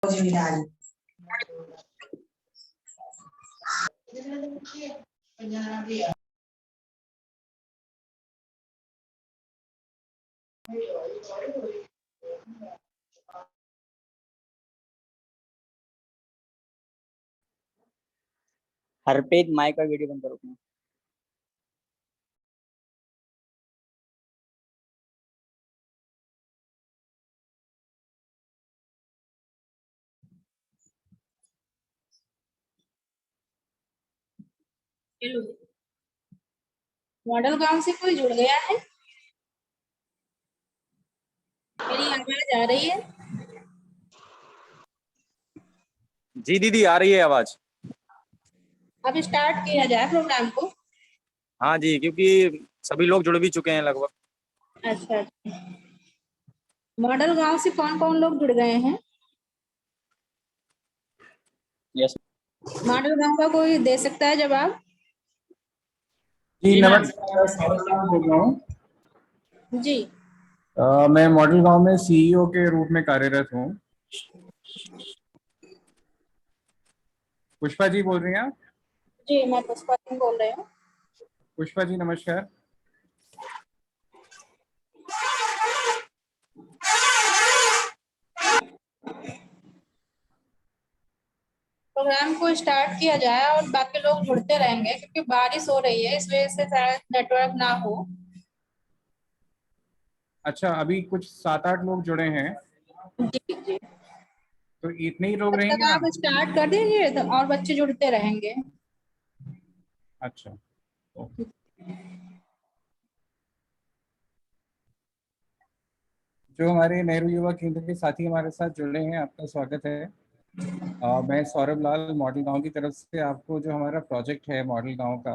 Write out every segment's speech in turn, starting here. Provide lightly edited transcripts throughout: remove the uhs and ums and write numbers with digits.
जिम्मेदारी। हरप्रीत माइक और वीडियो बंद करो अपना। हेलो, मॉडल गांव से कोई जुड़ गया है? मेरी आवाज आ रही है? जी दीदी आ रही है आवाज। अब स्टार्ट किया जाए प्रोग्राम को। हाँ जी, क्योंकि सभी लोग जुड़ भी चुके हैं लगभग। अच्छा, मॉडल गांव से कौन कौन लोग जुड़ गए हैं? यस मॉडल गांव का कोई दे सकता है जवाब? जी नमस्कार, सौरभ लाल बोल रहा हूँ जी। मैं मॉडल गांव में सीईओ के रूप में कार्यरत हूँ। पुष्पा जी बोल रही हैं आप? जी, मैं पुष्पा सिंह बोल रही हूँ। पुष्पा जी नमस्कार। प्रोग्राम को स्टार्ट किया जाए और बाकी लोग जुड़ते रहेंगे क्योंकि बारिश हो रही है, इस वजह से शायद नेटवर्क ना हो। अच्छा, अभी कुछ 7-8 लोग जुड़े हैं, जी जी, तो इतने ही लोग तब तक रहेंगे आप ना? स्टार्ट कर दीजिए तो और बच्चे जुड़ते रहेंगे। अच्छा, ओके। जो हमारे नेहरू युवा केंद्र के साथी हमारे साथ जुड़े हैं, आपका स्वागत है। मैं सौरभ लाल मॉडल गांव की तरफ से आपको जो हमारा प्रोजेक्ट है मॉडल गांव का,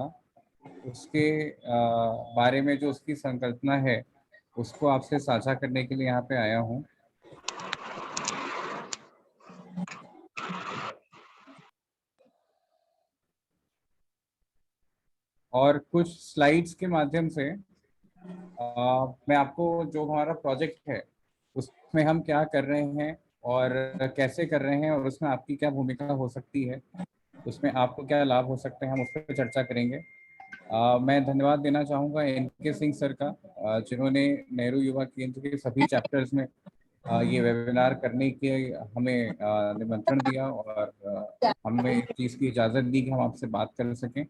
उसके बारे में जो उसकी संकल्पना है उसको आपसे साझा करने के लिए यहाँ पे आया हूँ। और कुछ स्लाइड्स के माध्यम से मैं आपको जो हमारा प्रोजेक्ट है उसमें हम क्या कर रहे हैं और कैसे कर रहे हैं और उसमें आपकी क्या भूमिका हो सकती है, उसमें आपको क्या लाभ हो सकते हैं, हम उस पर चर्चा करेंगे। मैं धन्यवाद देना चाहूँगा NK सिंह सर का, जिन्होंने नेहरू युवा केंद्र के सभी चैप्टर्स में ये वेबिनार करने के हमें निमंत्रण दिया और हमें इस चीज़ की इजाज़त दी कि हम आपसे बात कर सकें।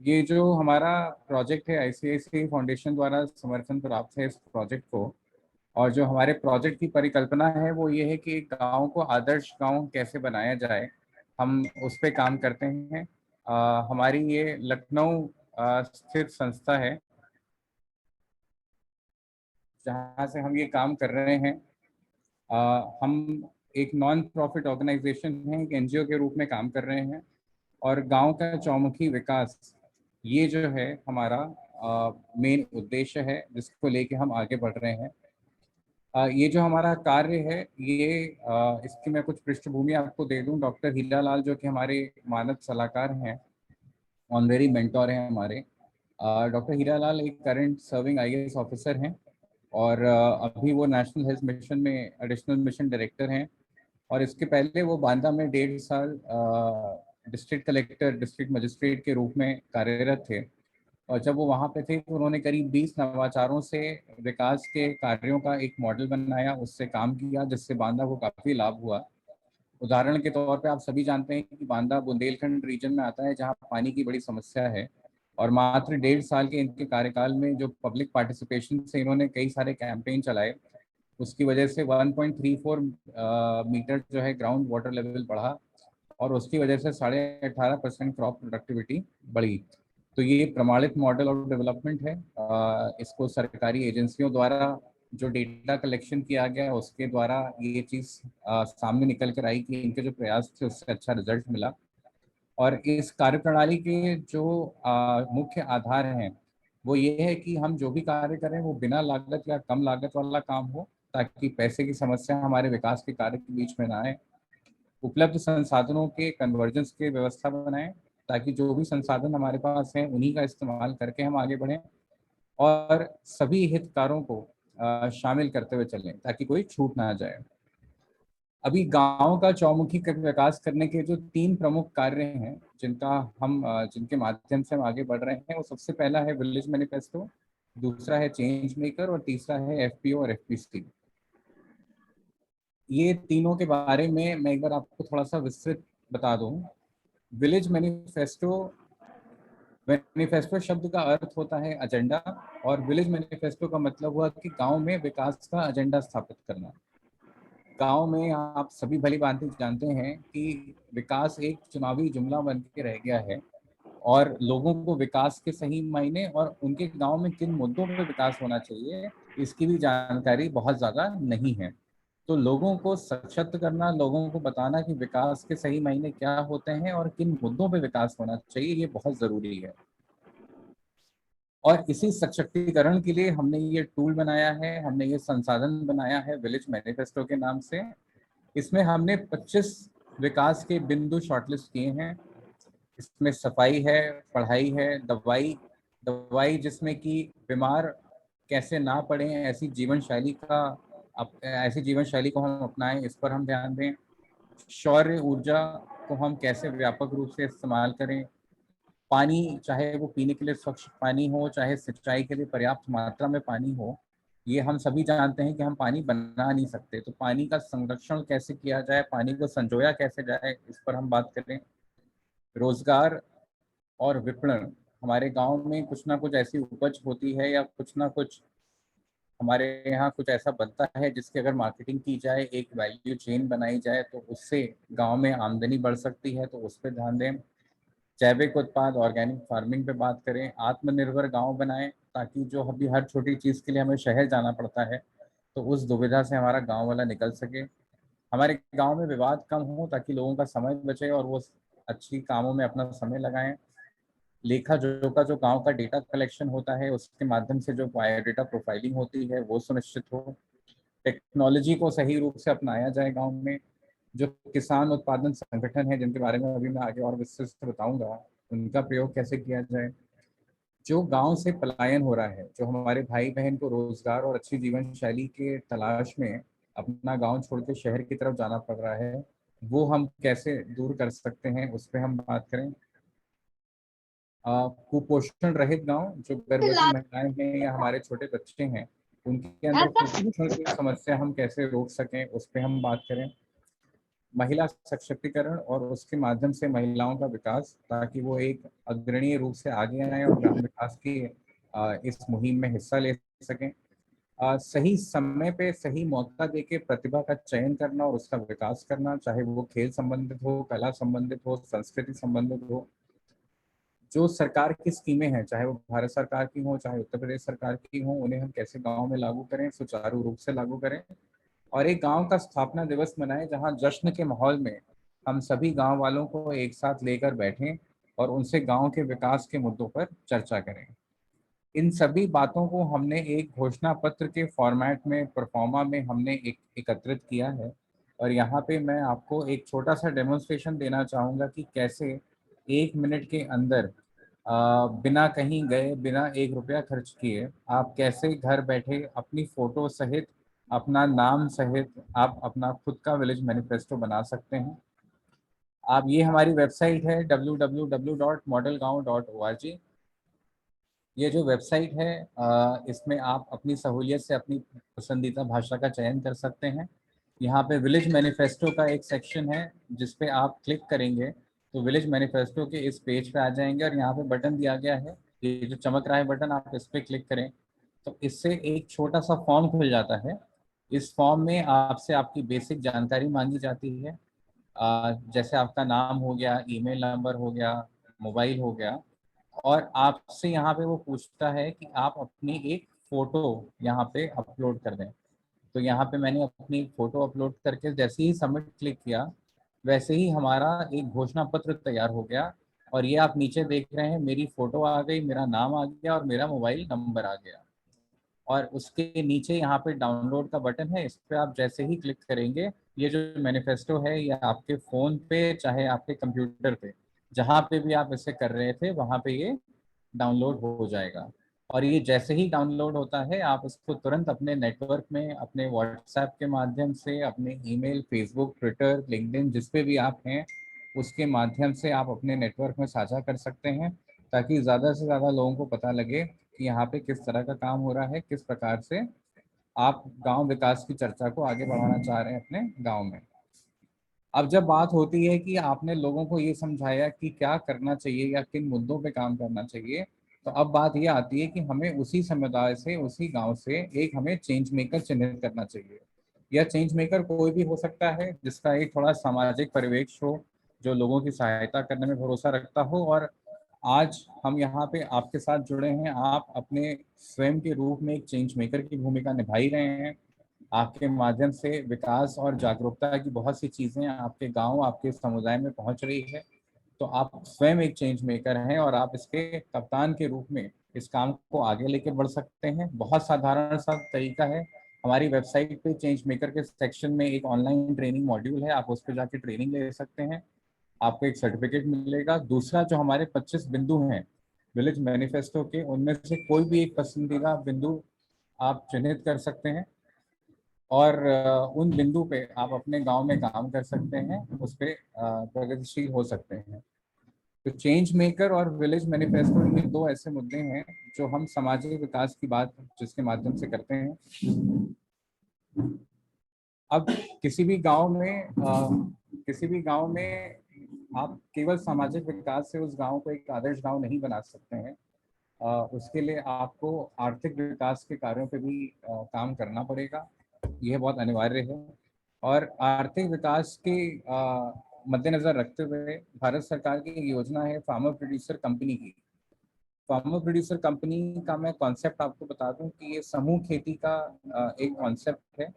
ये जो हमारा प्रोजेक्ट है ICICI फाउंडेशन द्वारा समर्थन प्राप्त है इस प्रोजेक्ट को, और जो हमारे प्रोजेक्ट की परिकल्पना है वो ये है कि एक गांव को आदर्श गांव कैसे बनाया जाए, हम उस पे काम करते हैं। हमारी ये लखनऊ स्थित संस्था है जहाँ से हम ये काम कर रहे हैं। हम एक नॉन प्रॉफिट ऑर्गेनाइजेशन है, एक NGO के रूप में काम कर रहे हैं, और गांव का चौमुखी विकास ये जो है हमारा मेन उद्देश्य है जिसको लेके हम आगे बढ़ रहे हैं। ये जो हमारा कार्य है ये इसकी मैं कुछ पृष्ठभूमि आपको दे दूं। डॉक्टर हीरा लाल जो कि हमारे मानद सलाहकार हैं, ऑनरेरी मेंटोर हैं हमारे। डॉक्टर हीरा लाल एक करंट सर्विंग IAS ऑफिसर हैं और अभी वो नेशनल हेल्थ मिशन में एडिशनल मिशन डायरेक्टर हैं, और इसके पहले वो बांदा में 1.5 साल डिस्ट्रिक्ट कलेक्टर डिस्ट्रिक्ट मजिस्ट्रेट के रूप में कार्यरत थे। और जब वो वहाँ पे थे तो उन्होंने करीब 20 नवाचारों से विकास के कार्यों का एक मॉडल बनाया, उससे काम किया जिससे बांदा को काफ़ी लाभ हुआ। उदाहरण के तौर पे आप सभी जानते हैं कि बांदा बुंदेलखंड रीजन में आता है जहाँ पानी की बड़ी समस्या है, और मात्र 1.5 साल के इनके कार्यकाल में जो पब्लिक पार्टिसिपेशन से इन्होंने कई सारे कैंपेन चलाए, उसकी वजह से 1.34 मीटर जो है ग्राउंड वाटर लेवल बढ़ा, और उसकी वजह से 18.5% क्रॉप प्रोडक्टिविटी बढ़ी। तो ये प्रमाणित मॉडल ऑफ डेवलपमेंट है। इसको सरकारी एजेंसियों द्वारा जो डेटा कलेक्शन किया गया उसके द्वारा ये चीज़ सामने निकल कर आई कि इनके जो प्रयास थे उससे अच्छा रिजल्ट मिला। और इस कार्यप्रणाली के जो मुख्य आधार हैं वो ये है कि हम जो भी कार्य करें वो बिना लागत या कम लागत वाला काम हो, ताकि पैसे की समस्या हमारे विकास के कार्य के बीच में ना आए। उपलब्ध संसाधनों के कन्वर्जेंस की व्यवस्था बनाएं ताकि जो भी संसाधन हमारे पास हैं उन्हीं का इस्तेमाल करके हम आगे बढ़ें और सभी हितधारकों को शामिल करते हुए चलें ताकि कोई छूट ना जाए। अभी गांव का चौमुखी विकास करने के जो 3 प्रमुख कार्य हैं जिनके माध्यम से हम आगे बढ़ रहे हैं, वो सबसे पहला है विलेज मैनिफेस्टो, दूसरा है चेंज मेकर और तीसरा है एफपीओ और एफपीसी। ये तीनों के बारे में मैं एक बार आपको थोड़ा सा विस्तृत बता दूं। विलेज मैनिफेस्टो शब्द का अर्थ होता है एजेंडा, और विलेज मैनिफेस्टो का मतलब हुआ कि गांव में विकास का एजेंडा स्थापित करना। गांव में आप सभी भली भांति जानते हैं कि विकास एक चुनावी जुमला बन के रह गया है और लोगों को विकास के सही मायने और उनके गांव में किन मुद्दों पर विकास होना चाहिए इसकी भी जानकारी बहुत ज़्यादा नहीं है। तो लोगों को सशक्त करना, लोगों को बताना कि विकास के सही मायने क्या होते हैं और किन मुद्दों पे विकास होना चाहिए, ये बहुत ज़रूरी है। और इसी सशक्तिकरण के लिए हमने ये टूल बनाया है, हमने ये संसाधन बनाया है विलेज मैनिफेस्टो के नाम से। इसमें हमने 25 विकास के बिंदु शॉर्टलिस्ट किए हैं। इसमें सफाई है, पढ़ाई है, दवाई जिसमें कि बीमार कैसे ना पड़े ऐसी जीवन शैली को हम अपनाएं, इस पर हम ध्यान दें। सौर ऊर्जा को हम कैसे व्यापक रूप से इस्तेमाल करें। पानी, चाहे वो पीने के लिए स्वच्छ पानी हो, चाहे सिंचाई के लिए पर्याप्त मात्रा में पानी हो, ये हम सभी जानते हैं कि हम पानी बना नहीं सकते, तो पानी का संरक्षण कैसे किया जाए, पानी को संजोया कैसे जाए, इस पर हम बात करें। रोजगार और विपणन, हमारे गांव में कुछ ना कुछ ऐसी उपज होती है या कुछ ना कुछ हमारे यहाँ कुछ ऐसा बनता है जिसकी अगर मार्केटिंग की जाए, एक वैल्यू चेन बनाई जाए, तो उससे गांव में आमदनी बढ़ सकती है, तो उस पर ध्यान दें। जैविक उत्पाद, ऑर्गेनिक फार्मिंग पे बात करें। आत्मनिर्भर गांव बनाएं ताकि जो अभी हर छोटी चीज़ के लिए हमें शहर जाना पड़ता है, तो उस दुविधा से हमारा गांव वाला निकल सके। हमारे गांव में विवाद कम हो ताकि लोगों का समय बचे और वो अच्छी कामों में अपना समय लगाएं। लेखा जोखा जो गांव का डेटा कलेक्शन होता है उसके माध्यम से जो बायोडेटा प्रोफाइलिंग होती है वो सुनिश्चित हो। टेक्नोलॉजी को सही रूप से अपनाया जाए गांव में। जो किसान उत्पादन संगठन है जिनके बारे में अभी मैं आगे और विस्तृत से बताऊंगा, उनका प्रयोग कैसे किया जाए। जो गांव से पलायन हो रहा है, जो हमारे भाई बहन को रोजगार और अच्छी जीवन शैली के तलाश में अपना गांव छोड़ के शहर की तरफ जाना पड़ रहा है, वो हम कैसे दूर कर सकते हैं, उस पर हम बात करें। कुपोषण रहित गांव, जो गर्भवती महिलाएं हैं या हमारे छोटे बच्चे हैं, उनके अंदर कुपोषण की समस्या हम कैसे रोक सकें, उस पर हम बात करें। महिला सशक्तिकरण और उसके माध्यम से महिलाओं का विकास, ताकि वो एक अग्रणीय रूप से आगे आए और ग्राम विकास की इस मुहिम में हिस्सा ले सकें। सही समय पे सही मौका देके प्रतिभा का चयन करना और उसका विकास करना, चाहे वो खेल संबंधित हो, कला संबंधित हो, संस्कृति संबंधित हो। जो सरकार की स्कीमें हैं, चाहे वो भारत सरकार की हो, चाहे उत्तर प्रदेश सरकार की हो, उन्हें हम कैसे गांव में लागू करें, सुचारू रूप से लागू करें। और एक गांव का स्थापना दिवस मनाएं जहां जश्न के माहौल में हम सभी गांव वालों को एक साथ लेकर बैठें और उनसे गांव के विकास के मुद्दों पर चर्चा करें। इन सभी बातों को हमने एक घोषणा पत्र के फॉर्मेट में, परफॉर्मा में हमने एकत्रित किया है। और यहाँ पे मैं आपको एक छोटा सा डेमोन्स्ट्रेशन देना चाहूँगा कि कैसे 1 मिनट के अंदर बिना कहीं गए, बिना 1 रुपया खर्च किए, आप कैसे घर बैठे अपनी फोटो सहित, अपना नाम सहित आप अपना खुद का विलेज मैनिफेस्टो बना सकते हैं। आप, ये हमारी वेबसाइट है www.modelgaon.org। ये जो वेबसाइट है इसमें आप अपनी सहूलियत से अपनी पसंदीदा भाषा का चयन कर सकते हैं। यहाँ पे विलेज मैनिफेस्टो का एक सेक्शन है जिस पे आप क्लिक करेंगे तो विलेज मैनिफेस्टो के इस पेज पे आ जाएंगे और यहाँ पे बटन दिया गया है, ये जो चमक रहा है बटन, आप इस पे क्लिक करें तो इससे एक छोटा सा फॉर्म खुल जाता है। इस फॉर्म में आपसे आपकी बेसिक जानकारी मांगी जाती है, जैसे आपका नाम हो गया, ईमेल नंबर हो गया, मोबाइल हो गया, और आपसे यहाँ पे वो पूछता है कि आप अपनी एक फ़ोटो यहाँ पे अपलोड कर दें। तो यहाँ पे मैंने अपनी फ़ोटो अपलोड करके जैसे ही सबमिट क्लिक किया, वैसे ही हमारा एक घोषणा पत्र तैयार हो गया। और ये आप नीचे देख रहे हैं, मेरी फ़ोटो आ गई, मेरा नाम आ गया और मेरा मोबाइल नंबर आ गया। और उसके नीचे यहाँ पे डाउनलोड का बटन है, इस पर आप जैसे ही क्लिक करेंगे, ये जो मैनिफेस्टो है ये आपके फ़ोन पे चाहे आपके कंप्यूटर पे जहाँ पे भी आप इसे कर रहे थे वहाँ पे ये डाउनलोड हो जाएगा। और ये जैसे ही डाउनलोड होता है आप इसको तुरंत अपने नेटवर्क में, अपने व्हाट्सएप के माध्यम से, अपने ईमेल, फेसबुक, ट्विटर, लिंक्डइन, जिस पे भी आप हैं उसके माध्यम से आप अपने नेटवर्क में साझा कर सकते हैं, ताकि ज़्यादा से ज़्यादा लोगों को पता लगे कि यहाँ पे किस तरह का काम हो रहा है, किस प्रकार से आप गांव विकास की चर्चा को आगे बढ़ाना चाह रहे हैं अपने गांव में। अब जब बात होती है कि आपने लोगों को ये समझाया कि क्या करना चाहिए या किन मुद्दों पे काम करना चाहिए, तो अब बात ये आती है कि हमें उसी समुदाय से, उसी गांव से एक हमें चेंज मेकर चिन्हित करना चाहिए। यह चेंज मेकर कोई भी हो सकता है जिसका एक थोड़ा सामाजिक परिवेश हो, जो लोगों की सहायता करने में भरोसा रखता हो। और आज हम यहाँ पे आपके साथ जुड़े हैं, आप अपने स्वयं के रूप में एक चेंज मेकर की भूमिका निभा ही रहे हैं। आपके माध्यम से विकास और जागरूकता की बहुत सी चीज़ें आपके गांव, आपके समुदाय में पहुंच रही है। तो आप स्वयं एक चेंज मेकर हैं और आप इसके कप्तान के रूप में इस काम को आगे लेके बढ़ सकते हैं। बहुत साधारण सा तरीका है, हमारी वेबसाइट पे चेंज मेकर के सेक्शन में एक ऑनलाइन ट्रेनिंग मॉड्यूल है, आप उस पर जाके ट्रेनिंग ले सकते हैं, आपको एक सर्टिफिकेट मिलेगा। दूसरा, जो हमारे 25 बिंदु हैं विलेज मैनिफेस्टो के, उनमें से कोई भी एक पसंदीदा बिंदु आप चिन्हित कर सकते हैं और उन बिंदु पे आप अपने गांव में काम कर सकते हैं, उस पर प्रगतिशील हो सकते हैं। तो चेंज मेकर और विलेज मैनिफेस्टो, ये दो ऐसे मुद्दे हैं जो हम सामाजिक विकास की बात जिसके माध्यम से करते हैं। अब किसी भी गांव में आप केवल सामाजिक विकास से उस गांव को एक आदर्श गांव नहीं बना सकते हैं। उसके लिए आपको आर्थिक विकास के कार्यों पे भी काम करना पड़ेगा, यह बहुत अनिवार्य है। और आर्थिक विकास के मद्देनजर रखते हुए भारत सरकार की एक योजना है फार्मर प्रोड्यूसर कंपनी की। फार्मर प्रोड्यूसर कंपनी का मैं कॉन्सेप्ट आपको बता दूं कि ये समूह खेती का एक कॉन्सेप्ट है।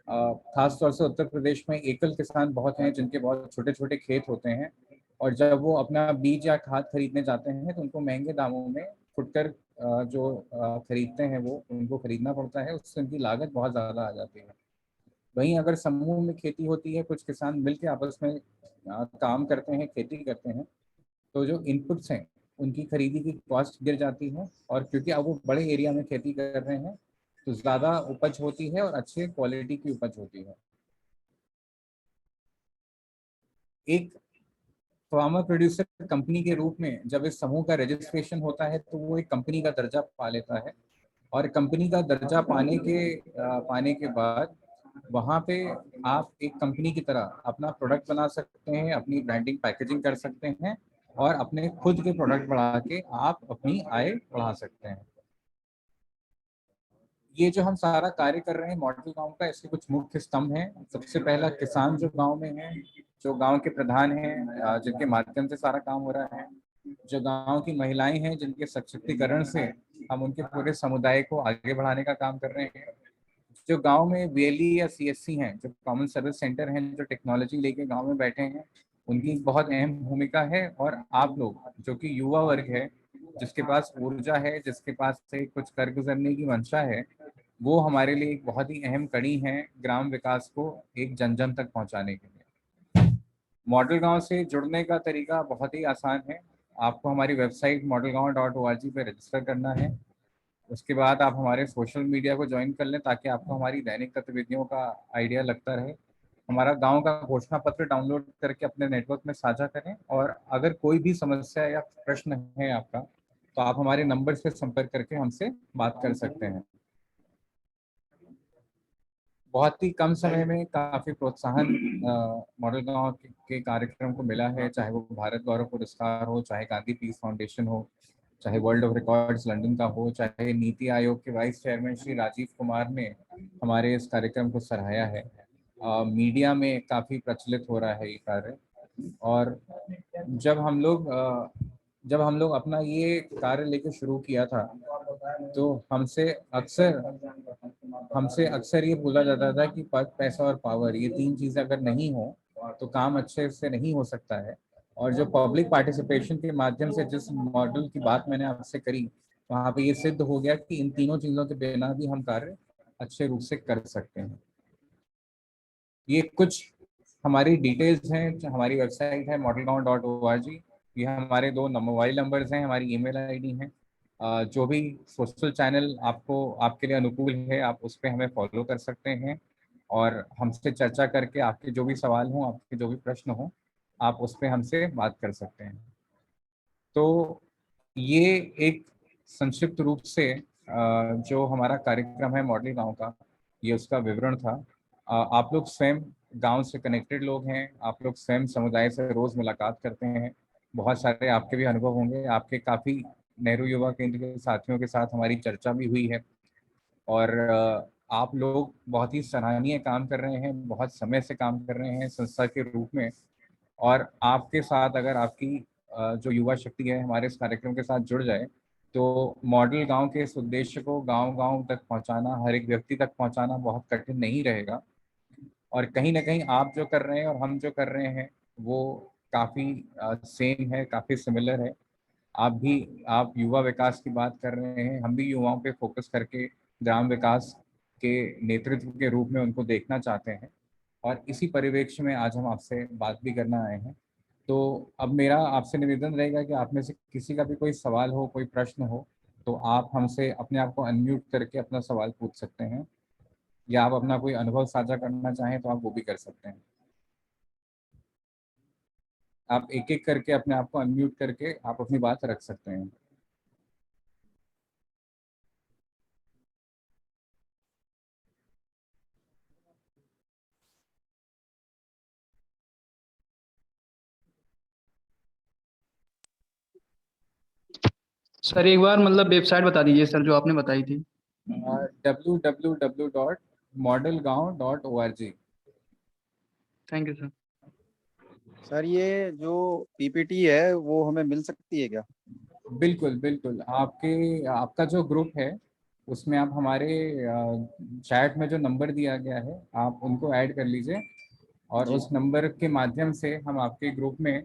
खास तौर से उत्तर प्रदेश में एकल किसान बहुत हैं जिनके बहुत छोटे छोटे खेत होते हैं, और जब वो अपना बीज या खाद खरीदने जाते हैं तो उनको महंगे दामों में फुटकर खरीदते हैं, वो उनको खरीदना पड़ता है, उससे उनकी लागत बहुत ज़्यादा आ जाती है। वहीं अगर समूह में खेती होती है, कुछ किसान मिलकर आपस में काम करते हैं, खेती करते हैं, तो जो इनपुट्स हैं उनकी खरीदी की कॉस्ट गिर जाती है, और क्योंकि अब वो बड़े एरिया में खेती कर रहे हैं तो ज़्यादा उपज होती है और अच्छे क्वालिटी की उपज होती है। एक फार्मर प्रोड्यूसर कंपनी के रूप में जब इस समूह का रजिस्ट्रेशन होता है तो वो एक कंपनी का दर्जा पा लेता है, और कंपनी का दर्जा पाने के बाद वहाँ पे आप एक कंपनी की तरह अपना प्रोडक्ट बना सकते हैं, अपनी ब्रांडिंग पैकेजिंग कर सकते हैं, और अपने खुद के प्रोडक्ट बढ़ा के आप अपनी आय बढ़ा सकते हैं। ये जो हम सारा कार्य कर रहे हैं मॉडल गांव का, इसके कुछ मुख्य स्तंभ हैं। सबसे पहला, किसान जो गांव में हैं, जो गांव के प्रधान हैं, जिनके माध्यम से सारा काम हो रहा है, जो गांव की महिलाएं हैं जिनके सशक्तिकरण से हम उनके पूरे समुदाय को आगे बढ़ाने का काम कर रहे हैं, जो गांव में वीएलई या सीएससी हैं, जो कॉमन सर्विस सेंटर हैं, जो टेक्नोलॉजी लेके गांव में बैठे हैं, उनकी बहुत अहम भूमिका है। और आप लोग जो कि युवा वर्ग है, जिसके पास ऊर्जा है, जिसके पास से कुछ कर गुजरने की मंशा है, वो हमारे लिए एक बहुत ही अहम कड़ी है ग्राम विकास को एक जन जन तक पहुंचाने के लिए। मॉडल गांव से जुड़ने का तरीका बहुत ही आसान है। आपको हमारी वेबसाइट modelgaon.org पे रजिस्टर करना है। उसके बाद आप हमारे सोशल मीडिया को ज्वाइन कर लें ताकि आपको हमारी दैनिक गतिविधियों का आइडिया लगता रहे। हमारा गांव का घोषणा पत्र डाउनलोड करके अपने नेटवर्क में साझा करें, और अगर कोई भी समस्या या प्रश्न है आपका तो आप हमारे नंबर से संपर्क करके हमसे बात कर सकते हैं। बहुत ही कम समय में काफ़ी प्रोत्साहन मॉडल गांव के कार्यक्रम को मिला है, चाहे वो भारत गौरव पुरस्कार हो, चाहे गांधी पीस फाउंडेशन हो, चाहे वर्ल्ड ऑफ रिकॉर्ड्स लंदन का हो, चाहे नीति आयोग के वाइस चेयरमैन श्री राजीव कुमार ने हमारे इस कार्यक्रम को सराहाया है। मीडिया में काफ़ी प्रचलित हो रहा है ये कार्य। और जब हम लोग अपना ये कार्य लेकर शुरू किया था तो हमसे अक्सर ये बोला जाता था कि पद, पैसा और पावर, ये तीन चीज़ें अगर नहीं हो तो काम अच्छे से नहीं हो सकता है। और जो पब्लिक पार्टिसिपेशन के माध्यम से जिस मॉडल की बात मैंने आपसे करी, वहाँ पे ये सिद्ध हो गया कि इन तीनों चीज़ों के बिना भी हम कार्य अच्छे रूप से कर सकते हैं। ये कुछ हमारी डिटेल्स हैं। हमारी वेबसाइट है modelgaon.org। ये हमारे दो मोबाइल नंबर्स हैं, हमारी ईमेल आईडी है। जो भी सोशल चैनल आपको आपके लिए अनुकूल है आप उस पर हमें फॉलो कर सकते हैं और हमसे चर्चा करके आपके जो भी सवाल हों, आपके जो भी प्रश्न हों, आप उस पर हमसे बात कर सकते हैं। तो ये एक संक्षिप्त रूप से जो हमारा कार्यक्रम है मॉडल गांव का, ये उसका विवरण था। आप लोग स्वयं गांव से कनेक्टेड लोग हैं, आप लोग स्वयं समुदाय से रोज मुलाकात करते हैं, बहुत सारे आपके भी अनुभव होंगे। आपके काफ़ी नेहरू युवा केंद्र के साथियों के साथ हमारी चर्चा भी हुई है और आप लोग बहुत ही सराहनीय काम कर रहे हैं, बहुत समय से काम कर रहे हैं संस्था के रूप में। और आपके साथ अगर आपकी जो युवा शक्ति है हमारे इस कार्यक्रम के साथ जुड़ जाए तो मॉडल गांव के इस उद्देश्य को गांव-गांव तक पहुंचाना, हर एक व्यक्ति तक पहुंचाना बहुत कठिन नहीं रहेगा। और कहीं ना कहीं आप जो कर रहे हैं और हम जो कर रहे हैं वो काफ़ी सेम है, काफ़ी सिमिलर है। आप युवा विकास की बात कर रहे हैं, हम भी युवाओं पे फोकस करके ग्राम विकास के नेतृत्व के रूप में उनको देखना चाहते हैं और इसी परिप्रेक्ष्य में आज हम आपसे बात भी करना आए हैं। तो अब मेरा आपसे निवेदन रहेगा कि आप में से किसी का भी कोई सवाल हो, कोई प्रश्न हो, तो आप हमसे अपने आप को अनम्यूट करके अपना सवाल पूछ सकते हैं या आप अपना कोई अनुभव साझा करना चाहें तो आप वो भी कर सकते हैं। आप एक एक करके अपने आप को अनम्यूट करके आप अपनी बात रख सकते हैं। सर एक बार मतलब वेबसाइट बता दीजिए सर जो आपने बताई थी। www.modelgaon.org। Thank you sir. Sir ये जो पीपीटी है वो हमें मिल सकती है क्या? बिल्कुल बिल्कुल, आपका जो ग्रुप है उसमें आप हमारे चैट में जो नंबर दिया गया है आप उनको ऐड कर लीजिए और जी उस नंबर के माध्यम से हम आपके ग्रुप में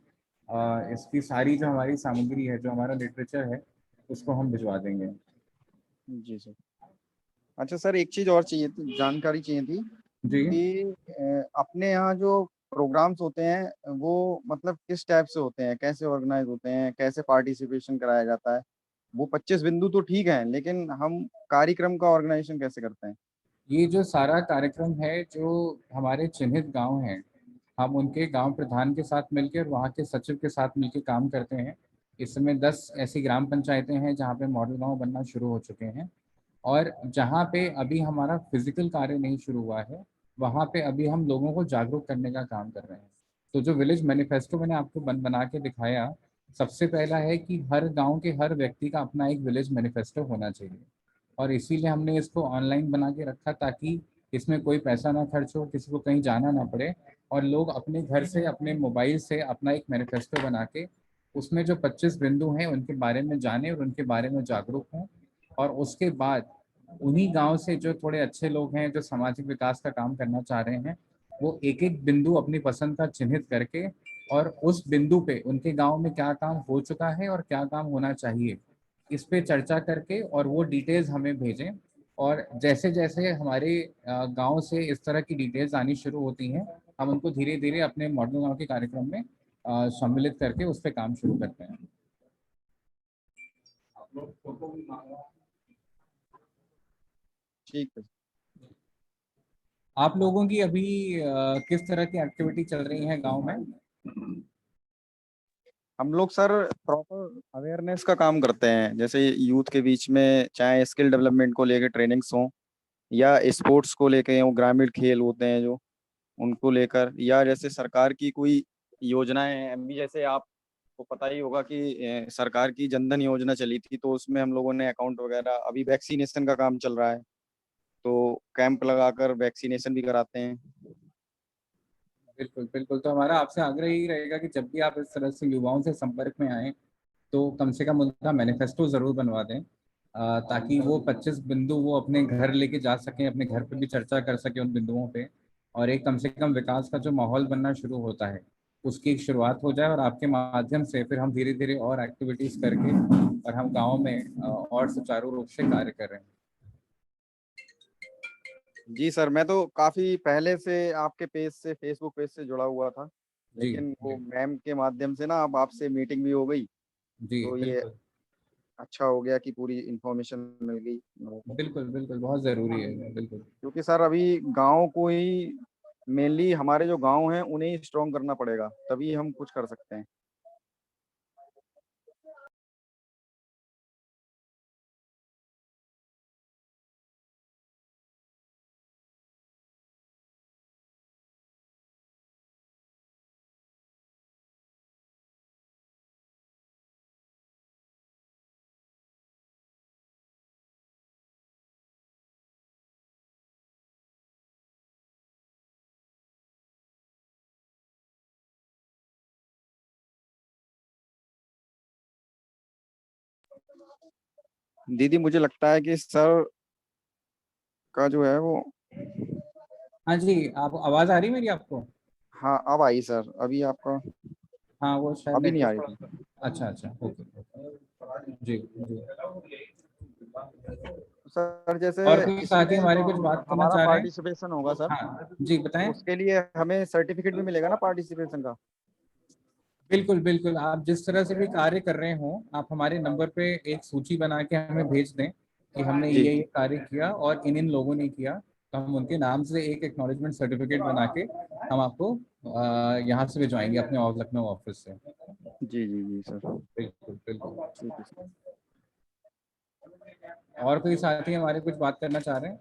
इसकी सारी जो हमारी सामग्री है, जो हमारा लिटरेचर है, उसको हम भिजवा देंगे। जी सर। अच्छा सर, एक चीज और चाहिए थी, जानकारी चाहिए थी जी कि अपने यहाँ जो प्रोग्राम्स होते हैं वो मतलब किस टाइप से होते हैं, कैसे ऑर्गेनाइज होते हैं, कैसे पार्टिसिपेशन कराया जाता है? वो 25 बिंदु तो ठीक है, लेकिन हम कार्यक्रम का ऑर्गेनाइजेशन कैसे करते हैं? ये जो सारा कार्यक्रम है, जो हमारे चिन्हित गांव हैं, हम उनके गांव प्रधान के साथ मिलकर और वहाँ के सचिव के साथ मिलकर काम करते हैं। इस समय 10 ऐसी ग्राम पंचायतें हैं जहाँ पे मॉडल गांव बनना शुरू हो चुके हैं और जहाँ पे अभी हमारा फिजिकल कार्य नहीं शुरू हुआ है वहाँ पे अभी हम लोगों को जागरूक करने का काम कर रहे हैं। तो जो विलेज मैनिफेस्टो मैंने आपको बना के दिखाया, सबसे पहला है कि हर गांव के हर व्यक्ति का अपना एक विलेज मैनिफेस्टो होना चाहिए और इसीलिए हमने इसको ऑनलाइन बना के रखा ताकि इसमें कोई पैसा ना खर्च हो, किसी को कहीं जाना ना पड़े और लोग अपने घर से अपने मोबाइल से अपना एक मैनिफेस्टो बना के उसमें जो 25 बिंदु हैं उनके बारे में जाने और उनके बारे में जागरूक हों और उसके बाद उन्हीं गांव से जो थोड़े अच्छे लोग हैं जो सामाजिक विकास का काम करना चाह रहे हैं वो एक एक बिंदु अपनी पसंद का चिन्हित करके और उस बिंदु पे उनके गांव में क्या काम हो चुका है और क्या काम होना चाहिए इस पे चर्चा करके और वो डिटेल्स हमें भेजें। और जैसे जैसे हमारे गांव से इस तरह की डिटेल्स आनी शुरू होती हैं हम उनको धीरे धीरे अपने मॉडल गांव के कार्यक्रम में सम्मिलित करके उस पर काम शुरू करते हैं। ठीक है। आप लोगों की अभी किस तरह की एक्टिविटी चल रही है गांव में? हम लोग सर प्रॉपर अवेयरनेस का काम करते हैं, जैसे यूथ के बीच में चाहे स्किल डेवलपमेंट को लेकर ट्रेनिंग्स हों या स्पोर्ट्स को लेकर हों, ग्रामीण खेल होते हैं जो उनको लेकर, या जैसे सरकार की कोई योजनाएं हैं। अभी जैसे आपको पता ही होगा कि सरकार की जनधन योजना चली थी, तो उसमें हम लोगों ने अकाउंट वगैरह, अभी वैक्सीनेशन का काम चल रहा है तो कैंप लगाकर वैक्सीनेशन भी कराते हैं। बिल्कुल बिल्कुल, तो हमारा आपसे आग्रह यही रहेगा कि जब भी आप इस तरह से युवाओं से संपर्क में आए तो कम से कम उनका मैनिफेस्टो जरूर बनवा दें ताकि वो 25 बिंदु वो अपने घर लेके जा सकें, अपने घर पे भी चर्चा कर सकें उन बिंदुओं पे और एक कम से कम विकास का जो माहौल बनना शुरू होता है उसकी एक शुरुआत हो जाए और आपके माध्यम से फिर हम धीरे धीरे और एक्टिविटीज करके और हम गाँव में और सुचारू रूप से कार्य कर रहे हैं। जी सर, मैं तो काफी पहले से आपके पेज से, फेसबुक पेज से जुड़ा हुआ था, जी लेकिन वो जी मैम के माध्यम से ना अब आपसे मीटिंग भी हो गई, जी, तो ये बिल्कुल अच्छा हो गया कि पूरी इंफॉर्मेशन मिल गई लोगों को। बिल्कुल बिल्कुल, बहुत ज़रूरी है, बिल्कुल। क्योंकि सर अभी गांव को ही मेनली, हमारे जो गांव हैं उन्हें ही स्ट्रॉन्ग करना पड़ेगा, तभी हम कुछ कर सकते हैं। दीदी मुझे लगता है कि सर का जो है वो, हाँ जी, आप आवाज़ आ रही है मेरी आपको? हाँ अब आई सर, अभी आपका हाँ, वो शायद अभी नहीं आ नेटवर्क रही थोड़ा थी। सा। अच्छा अच्छा, ओके ओके। जी जी। सर जैसे और कोई साथी इसमें हमारे जो कुछ बात करना हमारा चाह रहे हैं? पार्टिसिपेशन होगा सर, हाँ जी, बताएं। उसके लिए हमें सर्टिफिकेट भी मिलेगा ना पार्टिसिपेशन का? बिल्कुल बिल्कुल, आप जिस तरह से भी कार्य कर रहे हो, आप हमारे नंबर पे एक सूची बना के हमें भेज दें कि हमने जी ये कार्य किया और इन इन लोगों ने किया, तो हम उनके नाम से एक एक्नॉलेजमेंट सर्टिफिकेट बना के हम आपको यहाँ से भिजवाएंगे अपने लखनऊ ऑफिस से। जी जी जी सर, बिल्कुल बिल्कुल। ठीक है सर। और कोई साथी हमारे कुछ बात करना चाह रहे हैं?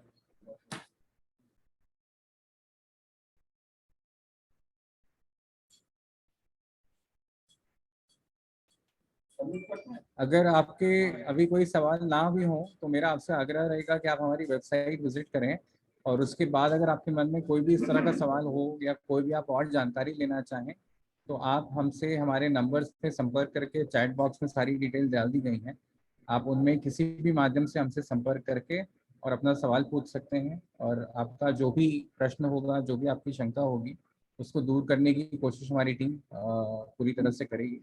अगर आपके अभी कोई सवाल ना भी हो तो मेरा आपसे आग्रह रहेगा कि आप हमारी वेबसाइट विजिट करें, और उसके बाद अगर आपके मन में कोई भी इस तरह का सवाल हो या कोई भी आप और जानकारी लेना चाहें, तो आप हमसे हमारे नंबर से संपर्क करके, चैट बॉक्स में सारी डिटेल डाल दी गई हैं, आप उनमें किसी भी माध्यम से हमसे संपर्क करके और अपना सवाल पूछ सकते हैं, और आपका जो भी प्रश्न होगा, जो भी आपकी शंका होगी, उसको दूर करने की कोशिश हमारी टीम पूरी तरह से करेगी।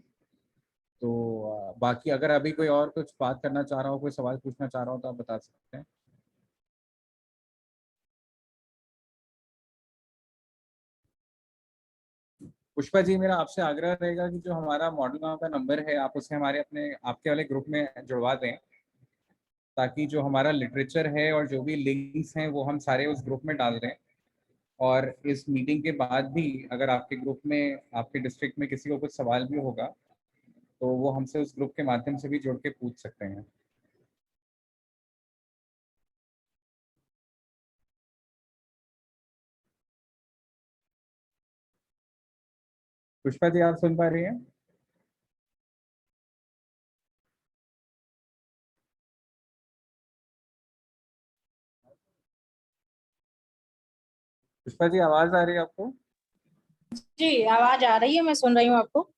तो बाकी अगर अभी कोई और कुछ बात करना चाह रहा हो, कोई सवाल पूछना चाह रहा हो, तो आप बता सकते हैं। पुष्पा जी, मेरा आपसे आग्रह रहेगा कि जो हमारा मॉडल गांव का नंबर है, आप उसे हमारे अपने आपके वाले ग्रुप में जुड़वा दें, ताकि जो हमारा लिटरेचर है और जो भी लिंक्स हैं वो हम सारे उस ग्रुप में डाल दें। और इस मीटिंग के बाद भी अगर आपके ग्रुप में, आपके डिस्ट्रिक्ट में किसी को कुछ सवाल भी होगा, तो वो हमसे उस ग्रुप के माध्यम से भी जुड़ के पूछ सकते हैं। पुष्पा जी, आप सुन पा रही हैं? पुष्पा जी, आवाज आ रही है आपको? जी आवाज आ रही है, मैं सुन रही हूँ आपको।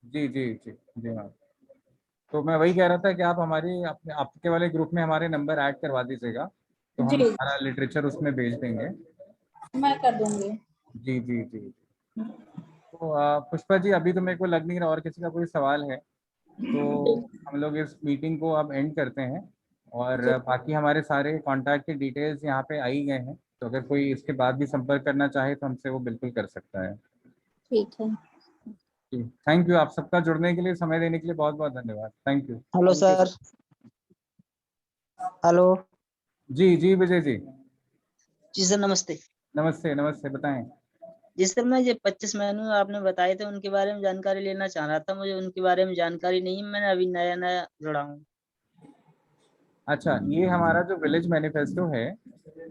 जी जी जी जी हाँ। तो मैं वही कह रहा था कि आप हमारी अपने आपके वाले ग्रुप में हमारे नंबर ऐड करवा दीजिएगा, तो हम जी सारा लिटरेचर उसमें भेज देंगे। मैं कर दूंगी। जी जी जी। तो पुष्पा जी, अभी तो मेरे को लग नहीं रहा और किसी का कोई सवाल है, तो हम लोग इस मीटिंग को अब एंड करते हैं। और बाकी हमारे सारे कांटेक्ट के डिटेल्स यहाँ पे आई गए हैं, तो अगर कोई इसके बाद भी संपर्क करना चाहे तो हमसे वो बिल्कुल कर सकता है। ठीक है। जी, थैंक यू, आप सबका जुड़ने के लिए, समय देने के लिए बहुत बहुत धन्यवाद। Thank you. Hello thank you sir. Sir. Hello. जी जी विजय जी, जी सर, नमस्ते। नमस्ते नमस्ते, बताएं। जिस सर, मैं ये 25 मेनू आपने बताए थे उनके बारे में जानकारी लेना चाह रहा था। मुझे उनके बारे में जानकारी नहीं है, मैंने अभी नया नया जुड़ा हूँ। अच्छा, ये हमारा जो विलेज मैनिफेस्टो है,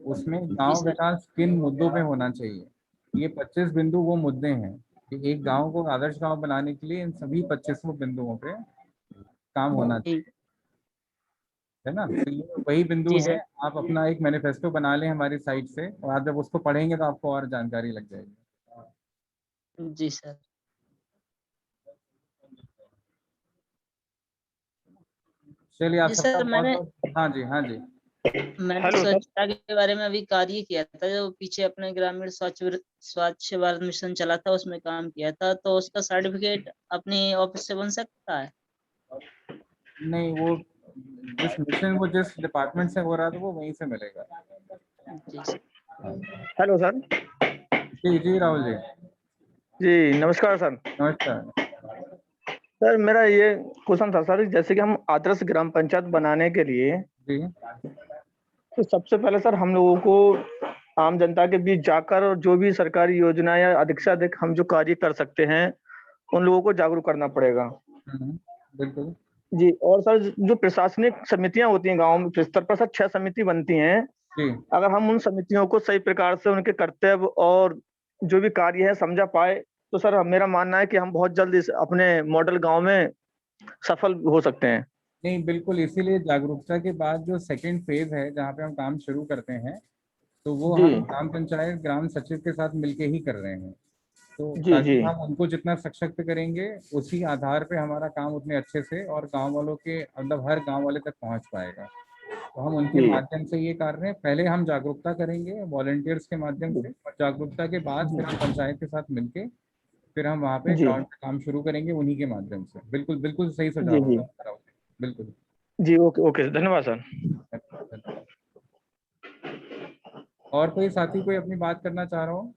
उसमें जी गांव सर। विकास किन मुद्दों पे होना चाहिए, ये 25 बिंदु वो मुद्दे हैं कि एक गांव को आदर्श गांव बनाने के लिए इन सभी 25 बिंदुओं पे काम होना चाहिए, ठीक। है ना? तो ये वही बिंदु जी है। सर। आप अपना एक मैनिफेस्टो बना लें हमारी साइट से, और आप जब उसको पढ़ेंगे तो आपको और जानकारी लग जाएगी। जी सर। चलिए, आप जी सबका सर, बहुत बहुत, हाँ जी हाँ जी। मैंने हेलो सर। स्वच्छता के बारे में अभी कार्य किया था, जो पीछे अपने ग्रामीण स्वच्छ भारत मिशन चला था, उसमें काम किया था, तो उसका सर्टिफिकेट अपने ऑफिस से बन सकता है? नहीं, वो जिस मिशन, वो जिस डिपार्टमेंट से हो रहा था वो वहीं से मिलेगा। जी सर। Hello sir. जी जी राहुल जी। जी नमस्कार सर। नमस्कार। सर मेरा ये क्वेश्चन था सर, जैसे कि हम आदर्श ग्राम पंचायत बनाने के लिए जी तो सबसे पहले सर हम लोगों को आम जनता के बीच जाकर और जो भी सरकारी योजना या अधिक से अधिक हम जो कार्य कर सकते हैं उन लोगों को जागरूक करना पड़ेगा। बिल्कुल। जी, और सर जो प्रशासनिक समितियां होती हैं गांव में स्तर पर सर 6 समिति बनती हैं। जी अगर हम उन समितियों को सही प्रकार से उनके कर्तव्य और जो भी कार्य है समझा पाए तो सर मेरा मानना है कि हम बहुत जल्द इस अपने मॉडल गांव में सफल हो सकते हैं। नहीं बिल्कुल, इसीलिए जागरूकता के बाद जो सेकंड फेज है जहाँ पे हम काम शुरू करते हैं तो वो जी हम ग्राम पंचायत ग्राम सचिव के साथ मिलके ही कर रहे हैं। तो जी ताकि जी हम उनको जितना सशक्त करेंगे उसी आधार पे हमारा काम उतने अच्छे से और गांव वालों के मतलब हर गांव वाले तक पहुंच पाएगा। तो हम उनके जी माध्यम से ये कर रहे हैं, पहले हम जागरूकता करेंगे वॉलंटियर्स के माध्यम से, और जागरूकता के बाद फिर हम पंचायत के साथ मिलके फिर हम वहाँ पे जी ग्राउंड पे काम शुरू करेंगे उन्हीं के माध्यम से। बिल्कुल बिल्कुल सही जी सुझाव जी है। बिल्कुल। जी ओके ओके धन्यवाद सर। और कोई साथी कोई अपनी बात करना चाह रहा हो?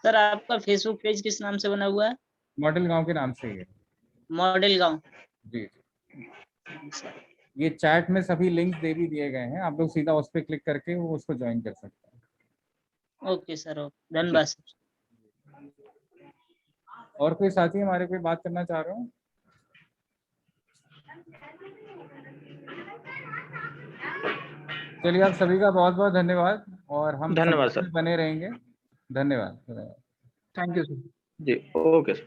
सर आपका फेसबुक पेज किस नाम से बना हुआ है? मॉडल गांव के नाम से ही है। मॉडल गांव। जी ये चैट में सभी लिंक्स दे भी दिए गए हैं, आप लोग सीधा उस पर क्लिक करके वो उसको ज्वाइन कर सकते हैं। ओके सर, ओके, धन्यवाद सर। और कोई साथी हमारे कोई बात करना चाह रहे हो? चलिए आप सभी का बहुत बहुत धन्यवाद और हम धन्यवाद संपर्क में सर। बने रहेंगे। धन्यवाद। Thank you sir. जी ओके सर।